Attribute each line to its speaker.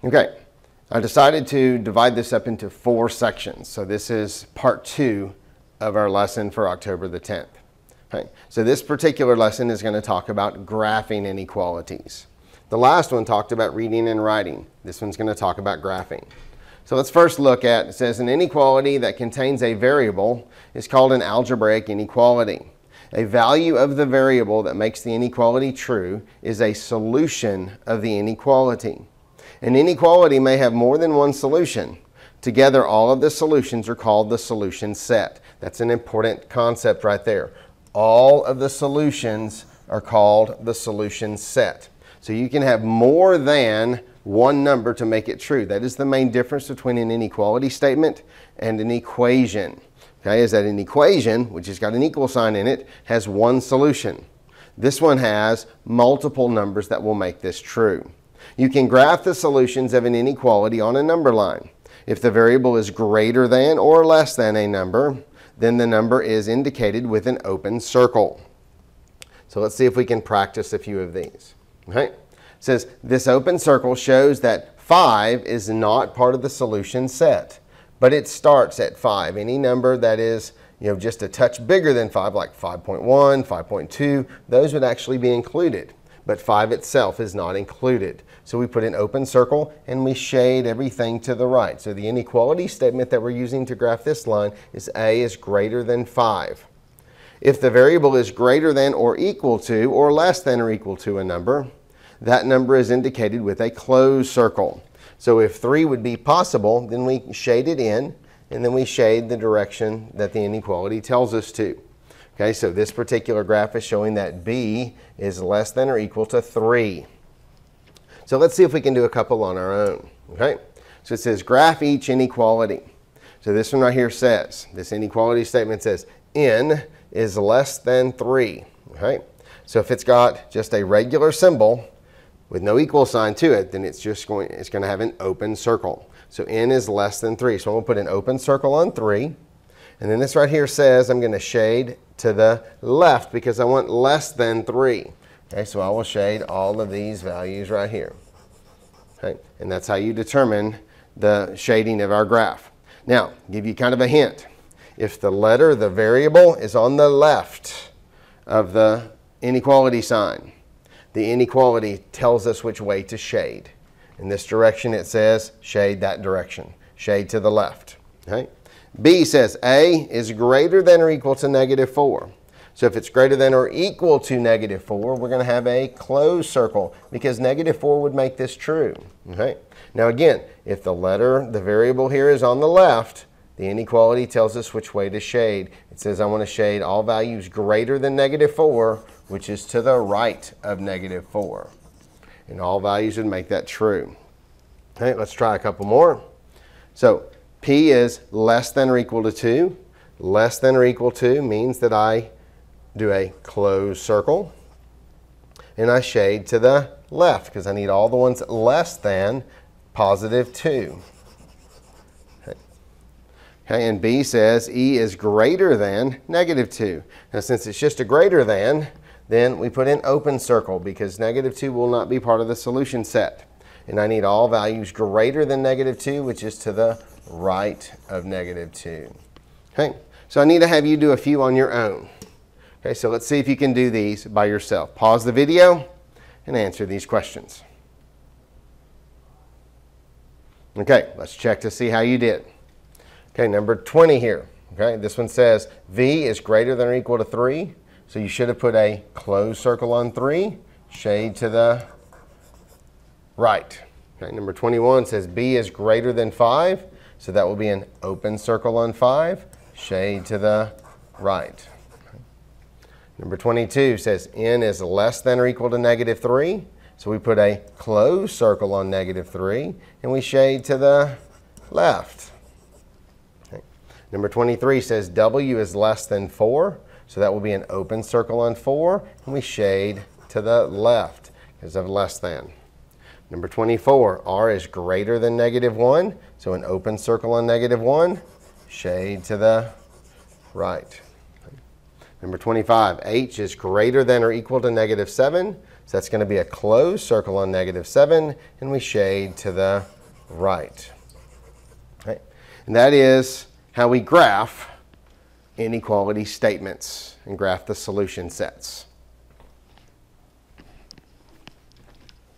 Speaker 1: Okay, I decided to divide this up into 4 sections. So this is part 2 of our lesson for October the 10th. Okay, so this particular lesson is going to talk about graphing inequalities. The last one talked about reading and writing. This one's going to talk about graphing. So let's first look at, it says an inequality that contains a variable is called an algebraic inequality. A value of the variable that makes the inequality true is a solution of the inequality. An inequality may have more than one solution. Together, all of the solutions are called the solution set. That's an important concept right there. All of the solutions are called the solution set. So you can have more than one number to make it true. That is the main difference between an inequality statement and an equation. Okay, is that an equation, which has got an equal sign in it, has one solution. This one has multiple numbers that will make this true. You can graph the solutions of an inequality on a number line. If the variable is greater than or less than a number, then the number is indicated with an open circle. So let's see if we can practice a few of these. Okay? It says this open circle shows that 5 is not part of the solution set, but it starts at 5. Any number that is just a touch bigger than 5, like 5.1, 5.2, those would actually be included. But 5 itself is not included. So we put an open circle and we shade everything to the right. So the inequality statement that we're using to graph this line is a is greater than 5. If the variable is greater than or equal to or less than or equal to a number, that number is indicated with a closed circle. So if 3 would be possible, then we shade it in and then we shade the direction that the inequality tells us to. Okay, so this particular graph is showing that b is less than or equal to 3. So let's see if we can do a couple on our own. Okay, so it says graph each inequality. So this one right here says, this inequality statement says n is less than 3. Okay, so if it's got just a regular symbol with no equal sign to it, then it's going to have an open circle. So n is less than 3. So I'm going to put an open circle on 3. And then this right here says I'm going to shade to the left because I want less than 3. Okay, so I will shade all of these values right here. Okay, and that's how you determine the shading of our graph. Now, give you kind of a hint. If the letter, the variable, is on the left of the inequality sign, the inequality tells us which way to shade. In this direction, it says shade that direction. Shade to the left. Okay? B says a is greater than or equal to -4. So if it's greater than or equal to -4, we're going to have a closed circle because -4 would make this true. Okay? Now again, if the letter, the variable here is on the left, the inequality tells us which way to shade. It says I want to shade all values greater than -4, which is to the right of -4. And all values would make that true. Okay, let's try a couple more. So p is less than or equal to 2. Less than or equal to means that I do a closed circle and I shade to the left because I need all the ones less than +2. Okay, and B says E is greater than -2. Now since it's just a greater than, then we put in open circle because -2 will not be part of the solution set. And I need all values greater than -2, which is to the right of -2. Okay, so I need to have you do a few on your own. Okay, so let's see if you can do these by yourself. Pause the video and answer these questions. Okay, let's check to see how you did. Okay, number 20 here. Okay, this one says V is greater than or equal to 3. So you should have put a closed circle on 3, shade to the right. Okay, number 21 says B is greater than 5. So that will be an open circle on 5, shade to the right. Number 22 says n is less than or equal to -3. So we put a closed circle on -3 and we shade to the left. Okay. Number 23 says w is less than 4. So that will be an open circle on 4 and we shade to the left because of less than. Number 24, r is greater than -1. So an open circle on -1, shade to the right. Number 25, h is greater than or equal to -7. So that's going to be a closed circle on -7, and we shade to the right. Okay. And that is how we graph inequality statements and graph the solution sets.